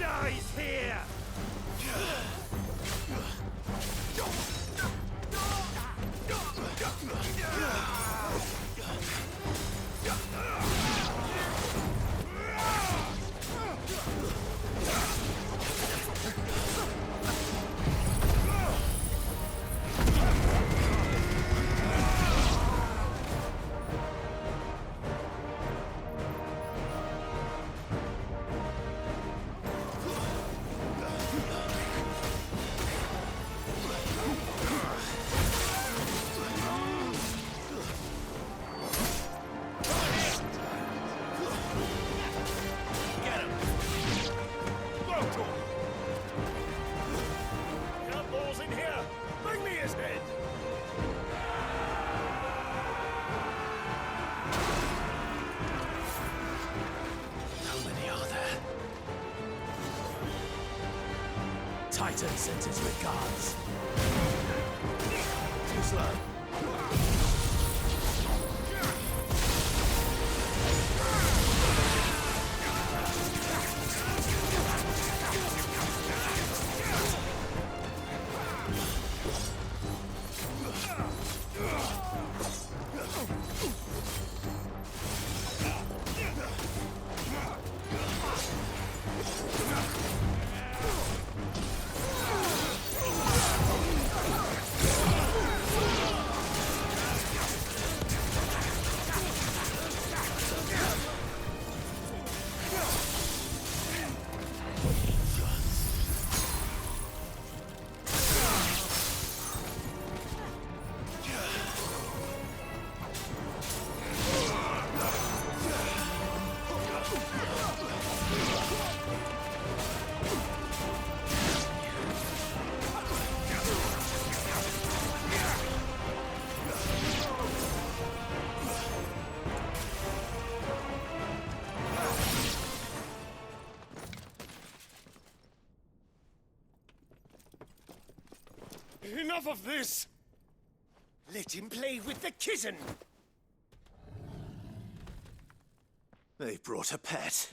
dies here! Titan sends his regards. Too slow. Enough of this! Let him play with the kitten! They brought a pet.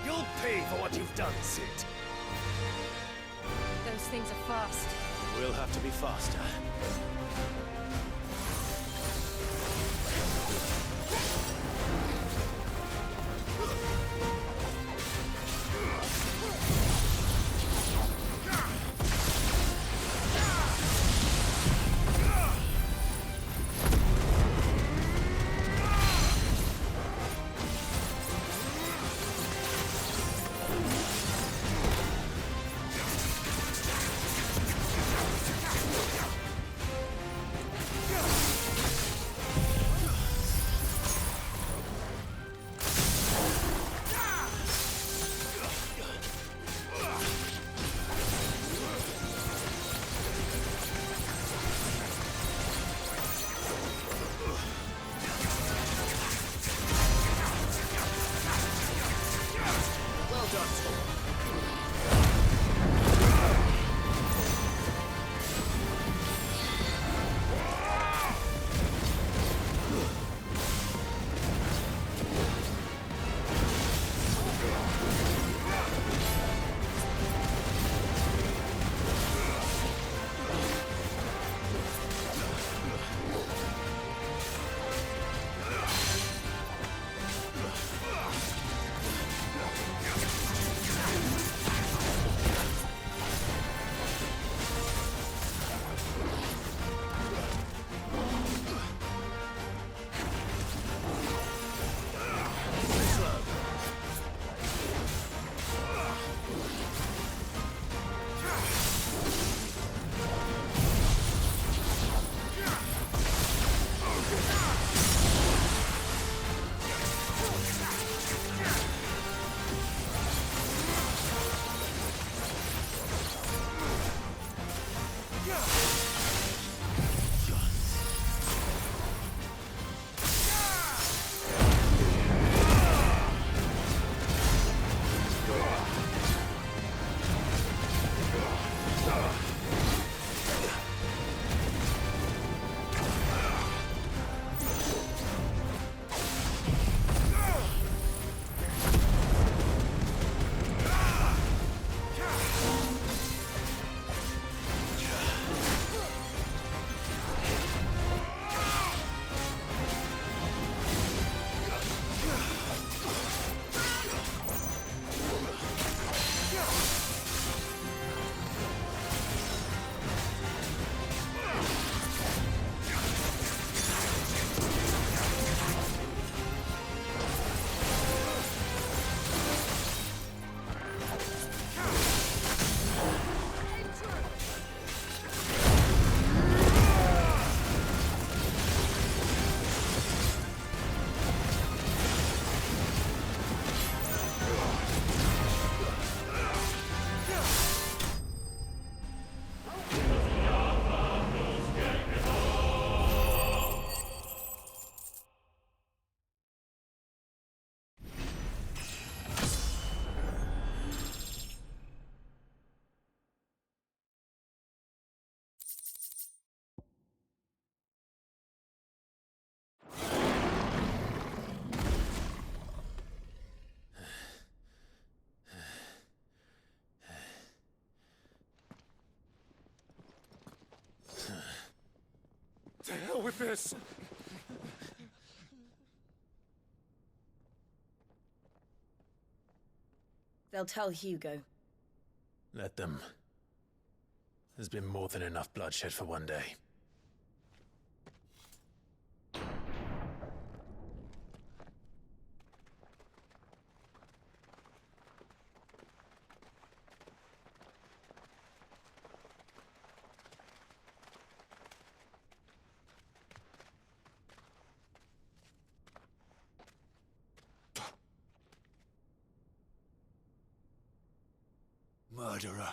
You'll pay for what you've done, Sid. Those things are fast. We'll have to be faster. with this! They'll tell Hugo. Let them. There's been more than enough bloodshed for one day. Murderer.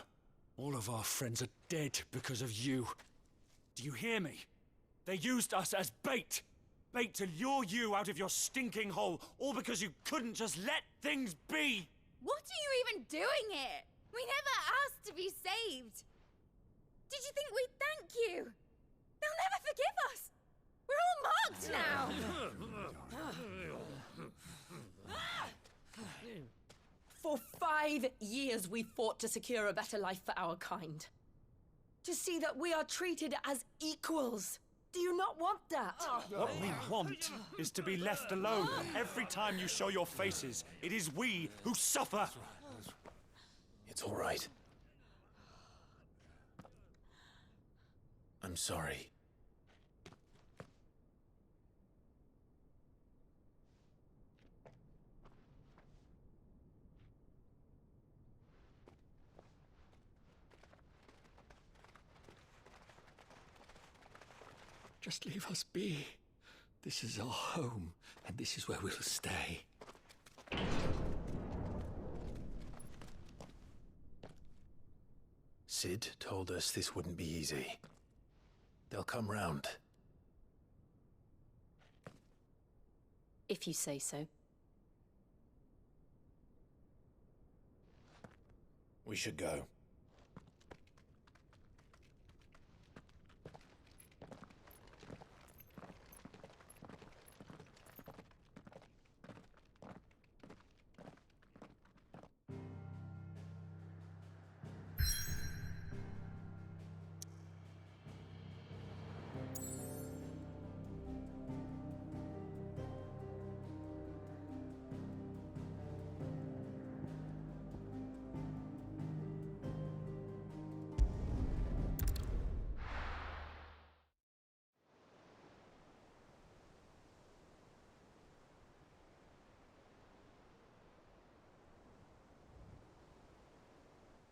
All of our friends are dead because of you. Do you hear me? They used us as bait. Bait to lure you out of your stinking hole, all because you couldn't just let things be. What are you even doing here? We never asked to be saved. Did you think we'd thank you? They'll never forgive us. We're all marked now. For 5 years we fought to secure a better life for our kind. To see that we are treated as equals. Do you not want that? What we want is to be left alone. Every time you show your faces, it is we who suffer. It's all right. I'm sorry. Just leave us be. This is our home, and this is where we'll stay. Sid told us this wouldn't be easy. They'll come round. If you say so. We should go.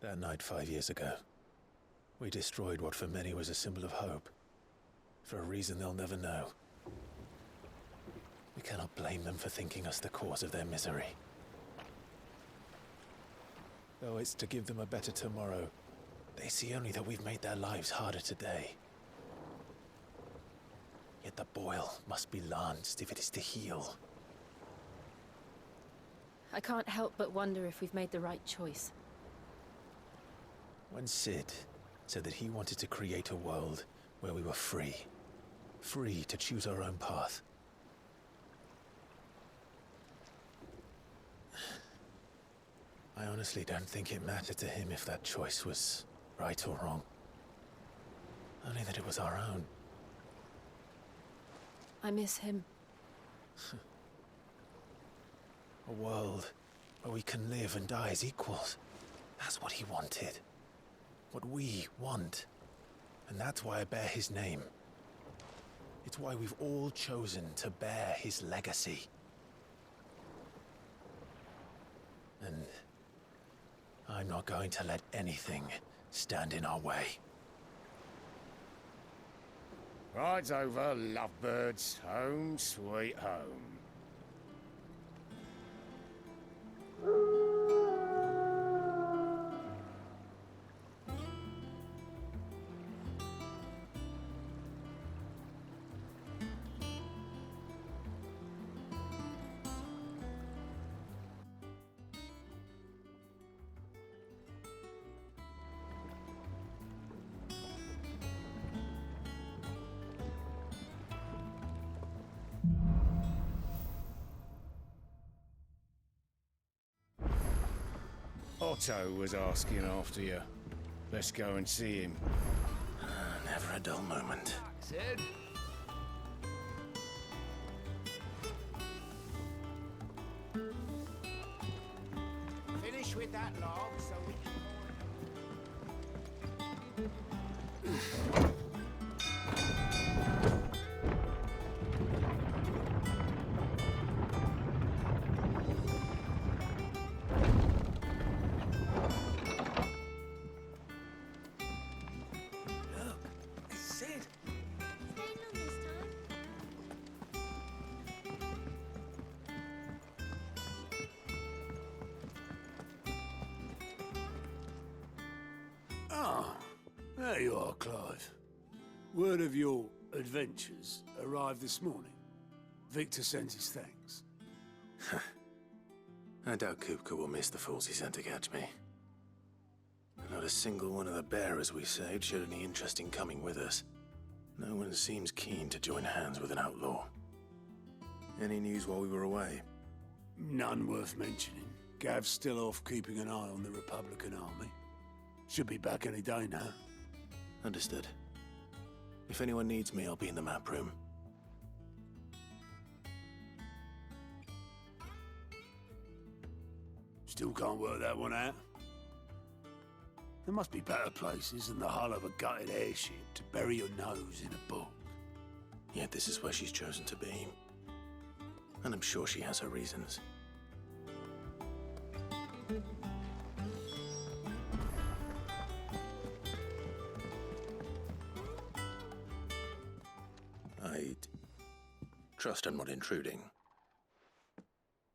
That night 5 years ago, we destroyed what for many was a symbol of hope. For a reason they'll never know. We cannot blame them for thinking us the cause of their misery. Though it's to give them a better tomorrow, they see only that we've made their lives harder today. Yet the boil must be lanced if it is to heal. I can't help but wonder if we've made the right choice. When Sid said that he wanted to create a world where we were free. Free to choose our own path. I honestly don't think it mattered to him if that choice was right or wrong. Only that it was our own. I miss him. A world where we can live and die as equals. That's what he wanted. What we want. And that's why I bear his name. It's why we've all chosen to bear his legacy. And I'm not going to let anything stand in our way. Ride's over, lovebirds. Home, sweet home. Otto was asking after you. Let's go and see him. Never a dull moment. Sid? Finish with that log so we can... Ah, there you are, Clive. Word of your adventures arrived this morning. Victor sends his thanks. I doubt Kupka will miss the fools he sent to catch me. Not a single one of the bearers we saved showed any interest in coming with us. No one seems keen to join hands with an outlaw. Any news while we were away? None worth mentioning. Gav's still off keeping an eye on the Republican army. Should be back any day now. Understood. If anyone needs me, I'll be in the map room. Still can't work that one out. There must be better places than the hull of a gutted airship to bury your nose in a book. Yet this is where she's chosen to be. And I'm sure she has her reasons. I'd trust I'm not intruding.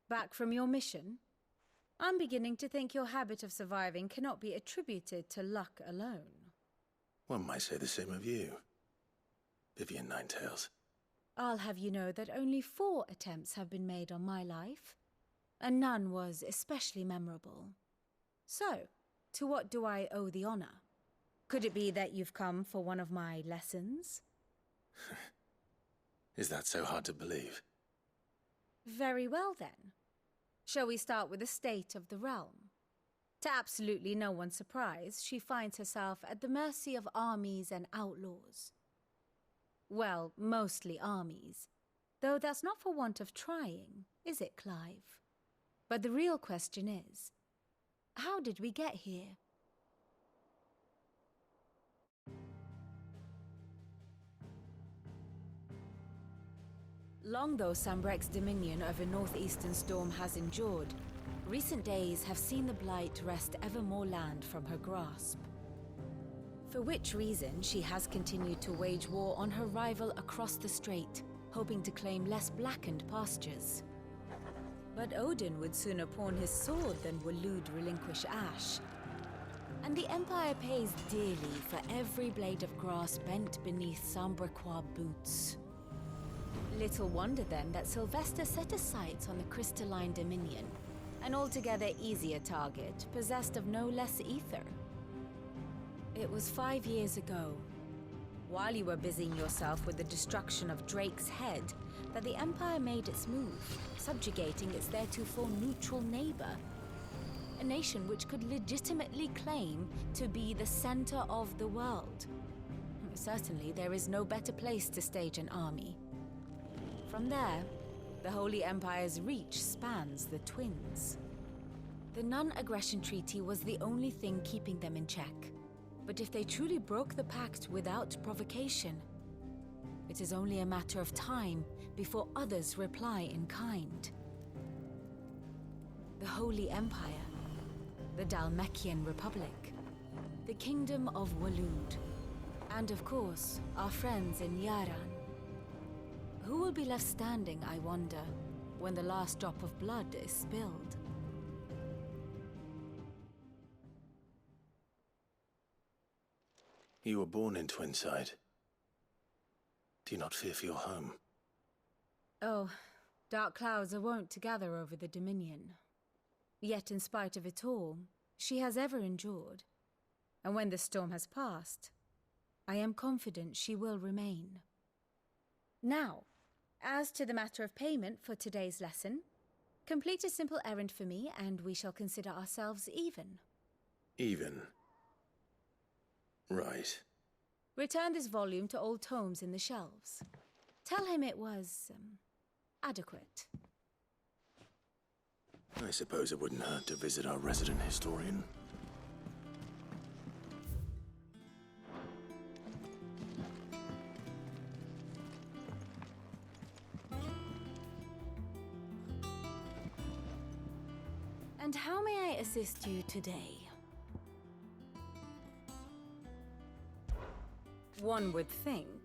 Back from your mission? I'm beginning to think your habit of surviving cannot be attributed to luck alone. One might say the same of you, Vivian Ninetails. I'll have you know that only 4 attempts have been made on my life, and none was especially memorable. So, to what do I owe the honor? Could it be that you've come for one of my lessons? Is that so hard to believe? Very well, then. Shall we start with the state of the realm? To absolutely no one's surprise, she finds herself at the mercy of armies and outlaws. Well, mostly armies. Though that's not for want of trying, is it, Clive? But the real question is, how did we get here? Long though Sambrek's dominion over northeastern Storm has endured, recent days have seen the Blight wrest ever more land from her grasp. For which reason she has continued to wage war on her rival across the strait, hoping to claim less blackened pastures. But Odin would sooner pawn his sword than Waloed relinquish Ash. And the Empire pays dearly for every blade of grass bent beneath Sambrequois boots. Little wonder then that Sylvester set his sights on the crystalline dominion, an altogether easier target, possessed of no less ether. It was 5 years ago, while you were busying yourself with the destruction of Drake's head, that the Empire made its move, subjugating its theretofore neutral neighbor. A nation which could legitimately claim to be the center of the world. Certainly, there is no better place to stage an army. From there, the Holy Empire's reach spans the Twins. The non-aggression treaty was the only thing keeping them in check. But if they truly broke the pact without provocation, it is only a matter of time before others reply in kind. The Holy Empire, the Dalmekian Republic, the Kingdom of Waloed, and of course, our friends in Yaran. Who will be left standing, I wonder, when the last drop of blood is spilled? You were born in Twinside. Do you not fear for your home? Oh, dark clouds are wont to gather over the Dominion. Yet in spite of it all, she has ever endured. And when the storm has passed, I am confident she will remain. Now, as to the matter of payment for today's lesson, complete a simple errand for me and we shall consider ourselves even. Even? Right. Return this volume to old tomes in the shelves. Tell him it was, adequate. I suppose it wouldn't hurt to visit our resident historian. And how may I assist you today? One would think.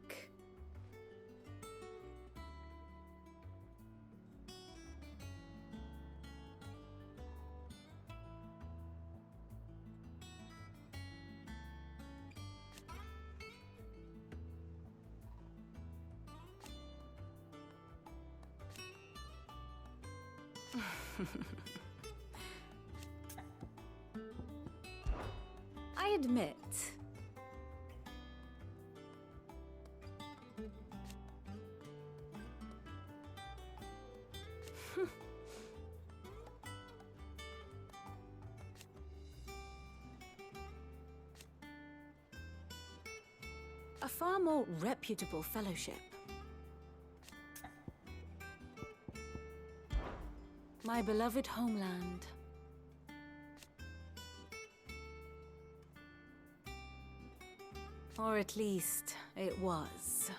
I admit. A far more reputable fellowship. My beloved homeland. Or at least, it was.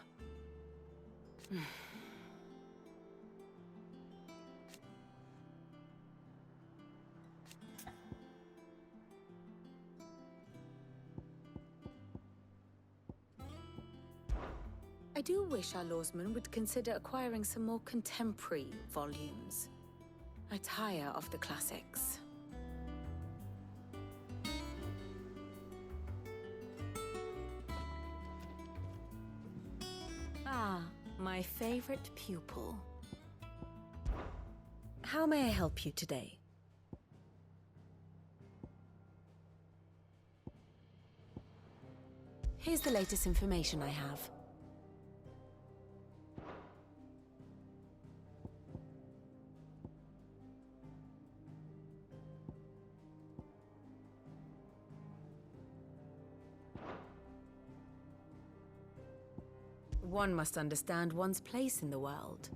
I do wish our lawsmen would consider acquiring some more contemporary volumes. I tire of the classics. Ah, my favorite pupil. How may I help you today? Here's the latest information I have. One must understand one's place in the world.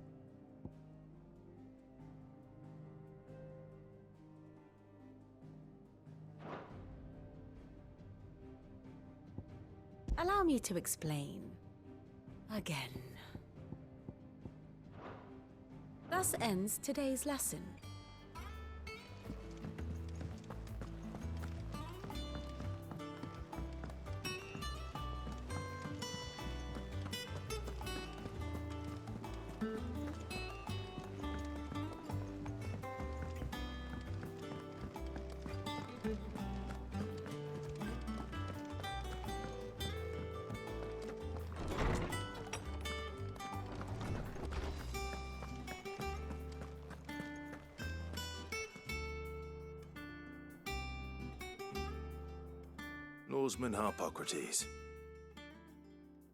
Allow me to explain. Again. Thus ends today's lesson. Lawsman Harpocrates.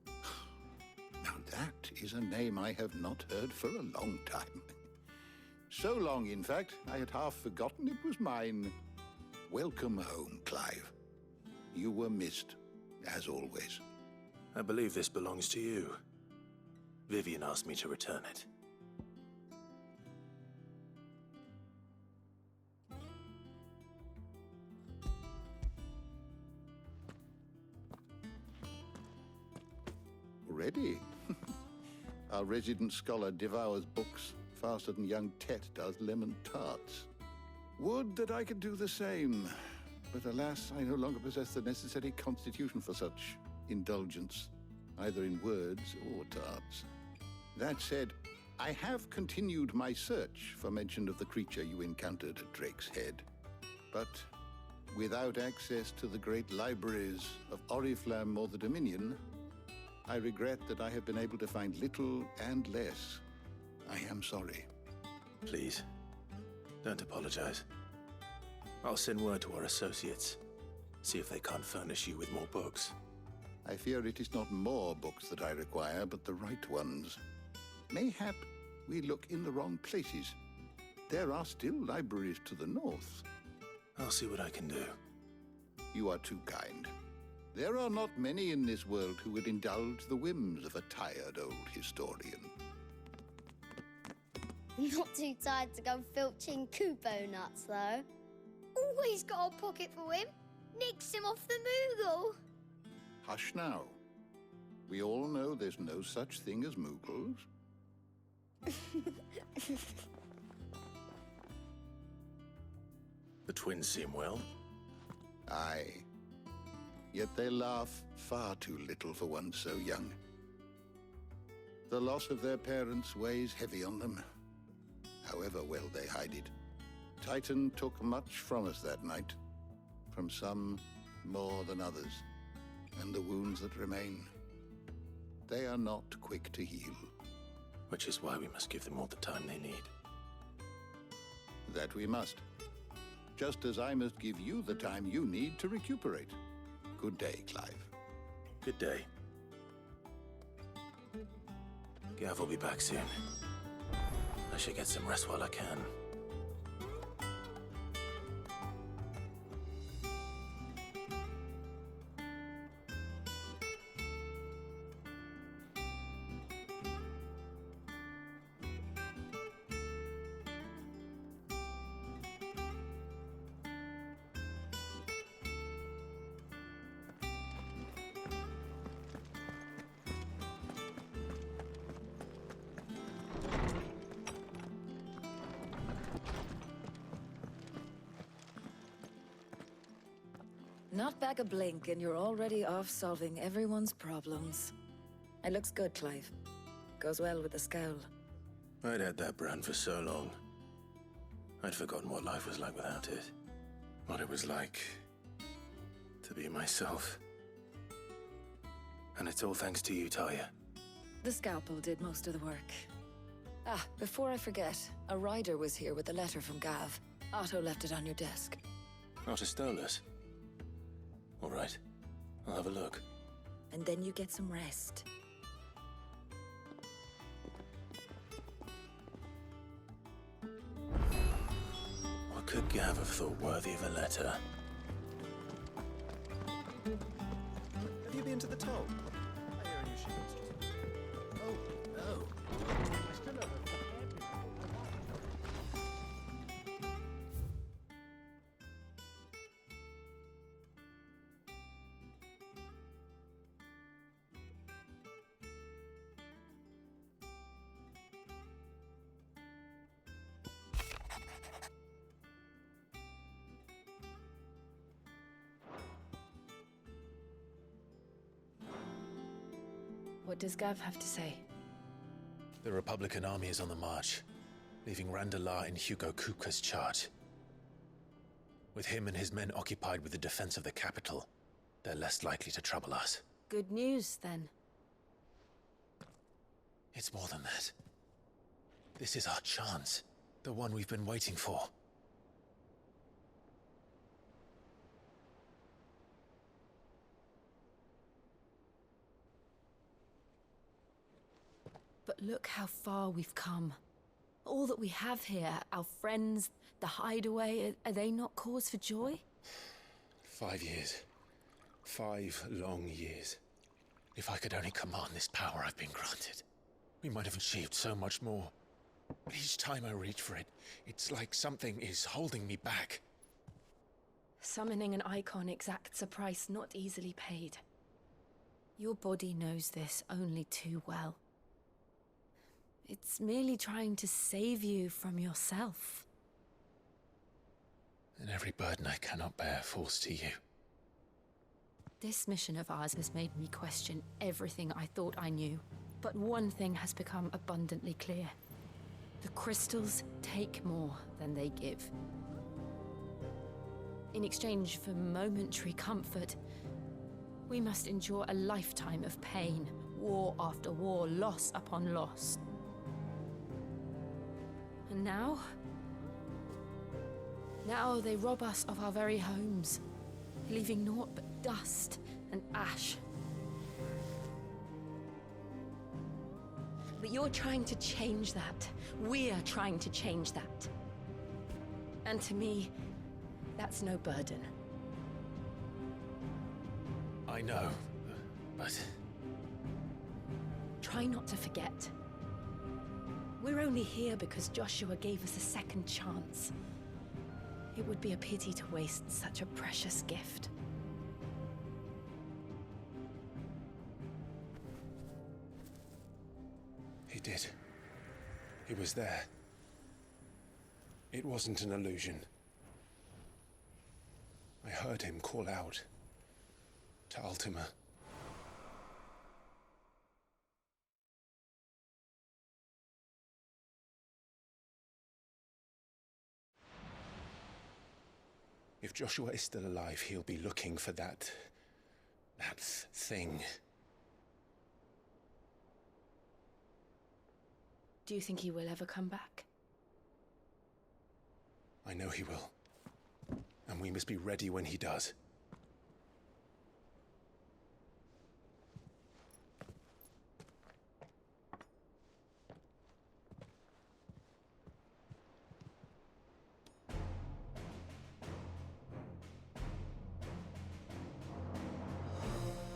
Now that is a name I have not heard for a long time. So long, in fact, I had half forgotten it was mine. Welcome home, Clive. You were missed, as always. I believe this belongs to you. Vivian asked me to return it. Already? Our resident scholar devours books faster than young Tet does lemon tarts. Would that I could do the same. But alas, I no longer possess the necessary constitution for such indulgence, either in words or tarts. That said, I have continued my search for mention of the creature you encountered at Drake's Head. But without access to the great libraries of Oriflamme or the Dominion, I regret that I have been able to find little and less. I am sorry. Please, don't apologize. I'll send word to our associates. See if they can't furnish you with more books. I fear it is not more books that I require, but the right ones. Mayhap we look in the wrong places. There are still libraries to the north. I'll see what I can do. You are too kind. There are not many in this world who would indulge the whims of a tired old historian. Not too tired to go filching Kupo nuts, though. Always got a pocket for him. Nicks him off the Moogle. Hush now. We all know there's no such thing as Moogles. The twins seem well. Aye. Yet they laugh far too little for one so young. The loss of their parents weighs heavy on them, however well they hide it. Titan took much from us that night. From some more than others. And the wounds that remain, they are not quick to heal. Which is why we must give them all the time they need. That we must. Just as I must give you the time you need to recuperate. Good day, Clive. Good day. Gav will be back soon. I should get some rest while I can. Not back a blink and you're already off solving everyone's problems. It looks good, Clive. Goes well with the scowl. I'd had that brand for so long. I'd forgotten what life was like without it. What it was like to be myself. And it's all thanks to you, Talia. The scalpel did most of the work. Ah, before I forget, a rider was here with a letter from Gav. Otto left it on your desk. Otto stole us. All right, I'll have a look. And then you get some rest. What could Gav have thought worthy of a letter? Have you been to the toll? I hear a new ship has just... Oh, no. I still have a... What does Gav have to say? The Republican army is on the march, leaving Randalar in Hugo Kupka's charge. With him and his men occupied with the defense of the capital, they're less likely to trouble us. Good news, then. It's more than that. This is our chance. The one we've been waiting for. But look how far we've come. All that we have here, our friends, the hideaway, are they not cause for joy? 5 years. 5 long years. If I could only command this power I've been granted, we might have achieved so much more. But each time I reach for it, it's like something is holding me back. Summoning an icon exacts a price not easily paid. Your body knows this only too well. It's merely trying to save you from yourself. And every burden I cannot bear falls to you. This mission of ours has made me question everything I thought I knew. But one thing has become abundantly clear. The crystals take more than they give. In exchange for momentary comfort, we must endure a lifetime of pain, war after war, loss upon loss. And now they rob us of our very homes, leaving naught but dust and ash. But you're trying to change that. We're trying to change that. And to me, that's no burden. I know, but... Try not to forget. We're only here because Joshua gave us a second chance. It would be a pity to waste such a precious gift. He did. He was there. It wasn't an illusion. I heard him call out to Ultima. If Joshua is still alive, he'll be looking for that thing. Do you think he will ever come back? I know he will. And we must be ready when he does.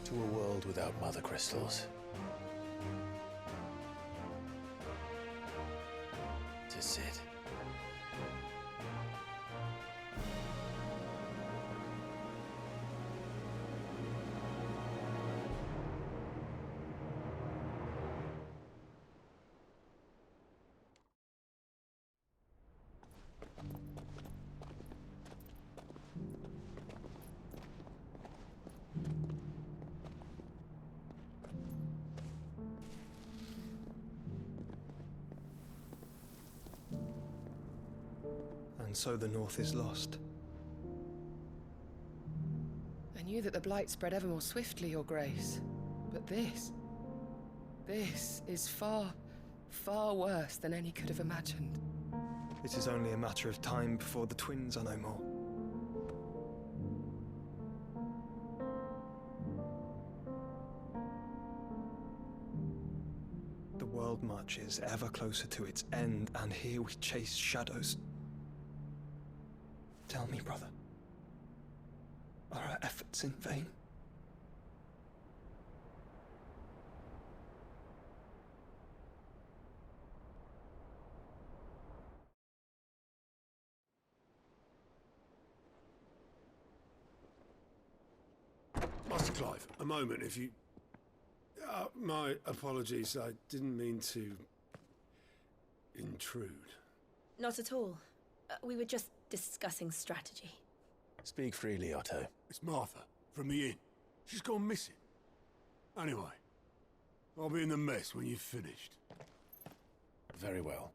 To a world without mother crystals. To Sid. And so the North is lost. I knew that the Blight spread ever more swiftly, Your Grace. But this is far, far worse than any could have imagined. It is only a matter of time before the twins are no more. The world marches ever closer to its end, and here we chase shadows. Tell me, brother, are our efforts in vain? Master Clive, a moment, if you... my apologies, I didn't mean to... intrude. Not at all. We were just discussing strategy. Speak freely, Otto. It's Martha, from the inn. She's gone missing. Anyway, I'll be in the mess when you've finished. Very well.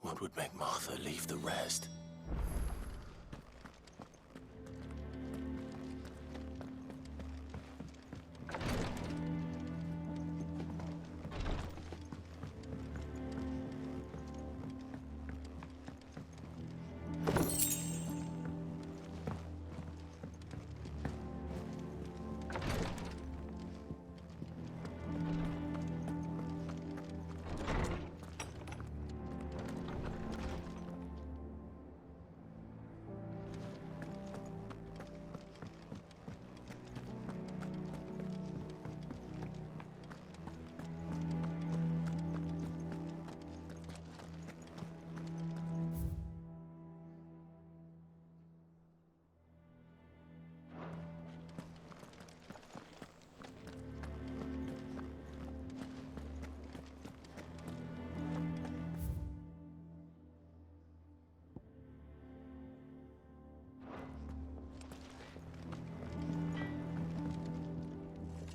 What would make Martha leave the rest?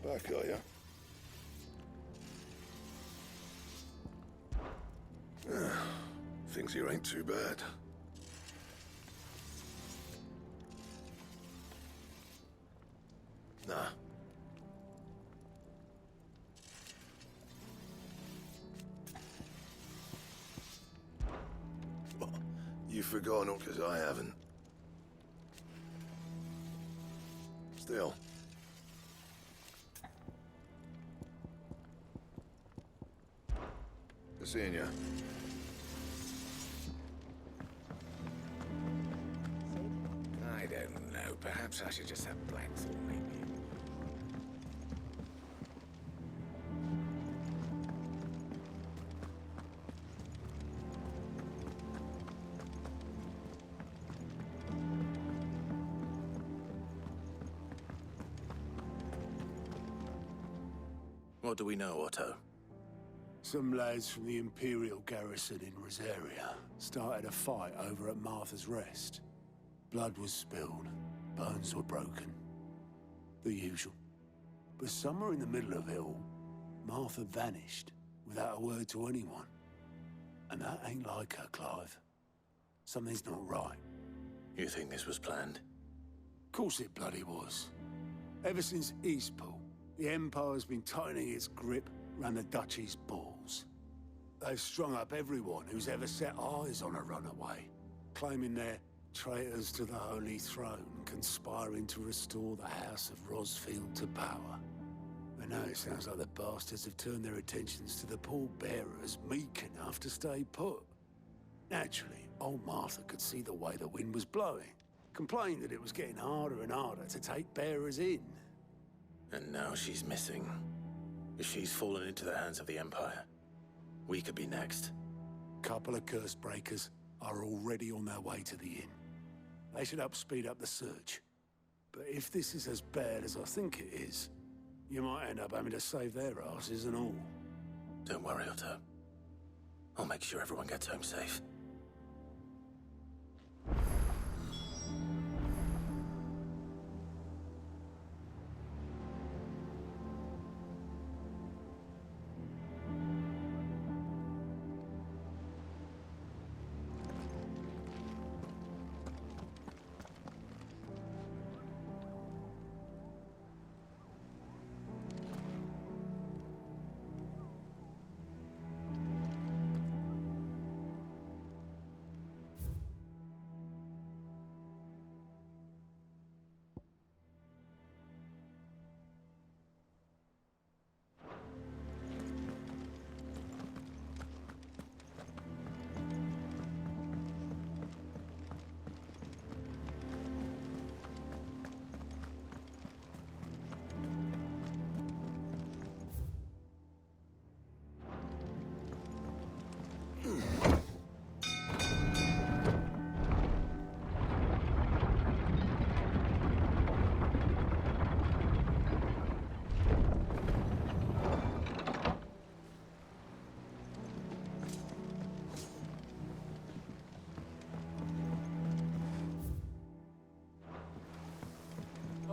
Back, are you? Things here ain't too bad. Nah. Well, you've forgotten all because I haven't. Still. Good seeing you. Perhaps I should just have Blackthorn maybe. What do we know, Otto? Some lads from the Imperial garrison in Rosaria started a fight over at Martha's Rest. Blood was spilled, bones were broken. The usual. But somewhere in the middle of it all, Martha vanished without a word to anyone. And that ain't like her, Clive. Something's not right. You think this was planned? Course it bloody was. Ever since Eastpool, the Empire's been tightening its grip around the Duchy's balls. They've strung up everyone who's ever set eyes on a runaway, claiming they're traitors to the Holy Throne, conspiring to restore the House of Rosfield to power. And now it sounds like the bastards have turned their attentions to the pallbearers meek enough to stay put. Naturally, old Martha could see the way the wind was blowing, complained that it was getting harder and harder to take bearers in. And now she's missing. If she's fallen into the hands of the Empire, we could be next. Couple of curse breakers are already on their way to the inn. They should help speed up the search. But if this is as bad as I think it is, you might end up having to save their asses and all. Don't worry, Otto. I'll make sure everyone gets home safe.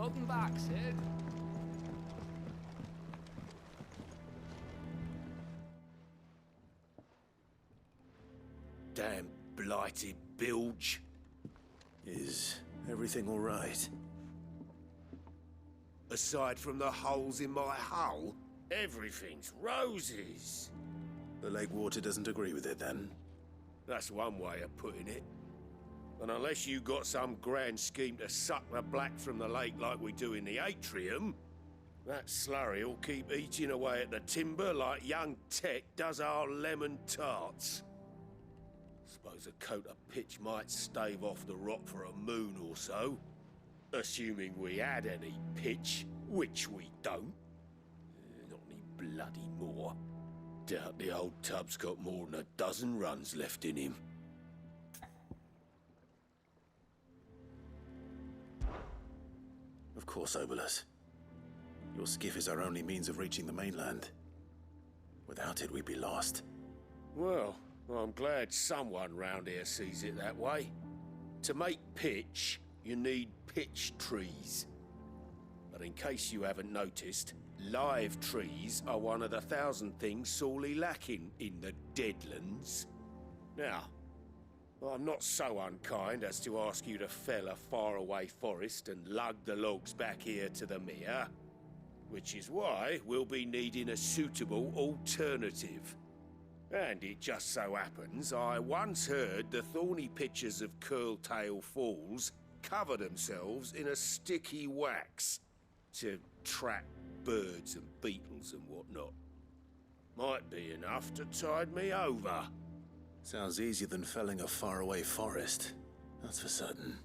Open back, Sid. Damn blighted bilge. Is everything all right? Aside from the holes in my hull, everything's roses. The lake water doesn't agree with it, then? That's one way of putting it. And unless you got some grand scheme to suck the black from the lake like we do in the atrium, that slurry'll keep eating away at the timber like young Tech does our lemon tarts. Suppose a coat of pitch might stave off the rot for a moon or so. Assuming we had any pitch, which we don't. Not any bloody more. Doubt the old tub's got more than a dozen runs left in him. Of course, Obolus. Your skiff is our only means of reaching the mainland. Without it, we'd be lost. Well, I'm glad someone round here sees it that way. To make pitch, you need pitch trees. But in case you haven't noticed, live trees are one of the 1,000 things sorely lacking in the Deadlands. Now, I'm not so unkind as to ask you to fell a faraway forest and lug the logs back here to the mere, which is why we'll be needing a suitable alternative. And it just so happens I once heard the thorny pitchers of Curltail Falls cover themselves in a sticky wax to trap birds and beetles and whatnot. Might be enough to tide me over. Sounds easier than felling a faraway forest. That's for certain.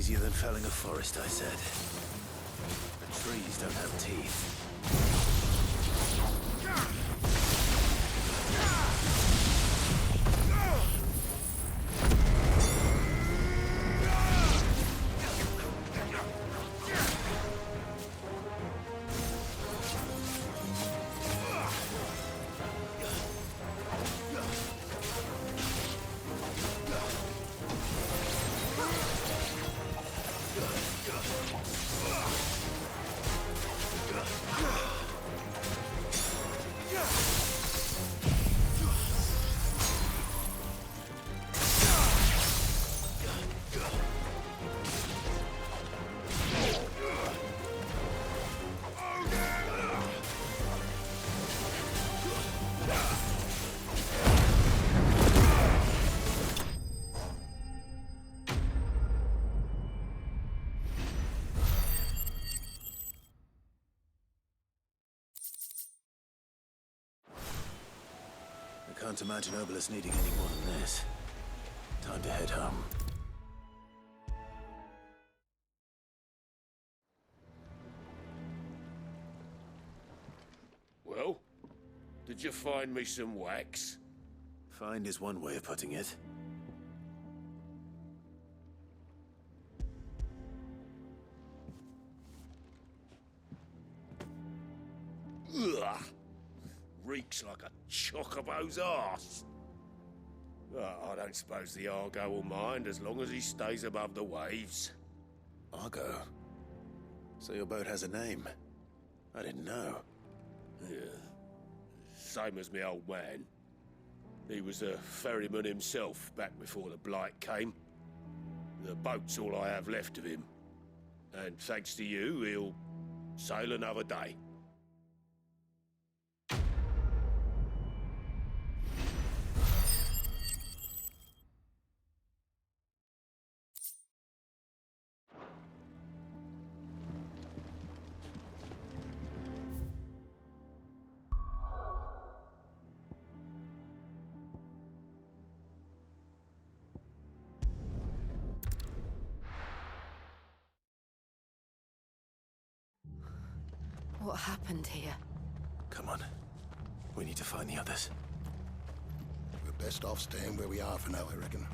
Easier than felling a forest, I said. The trees don't have teeth. I can't imagine Obelisk needing any more than this. Time to head home. Well, did you find me some wax? Find is one way of putting it. Ugh. Reeks like a chocobo's arse. I don't suppose the Argo will mind as long as he stays above the waves. Argo? So your boat has a name? I didn't know. Yeah. Same as me old man. He was a ferryman himself back before the Blight came. The boat's all I have left of him. And thanks to you, he'll sail another day. What happened here? Come on. We need to find the others. We're best off staying where we are for now, I reckon.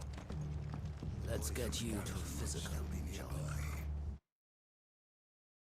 Let's get you to physical.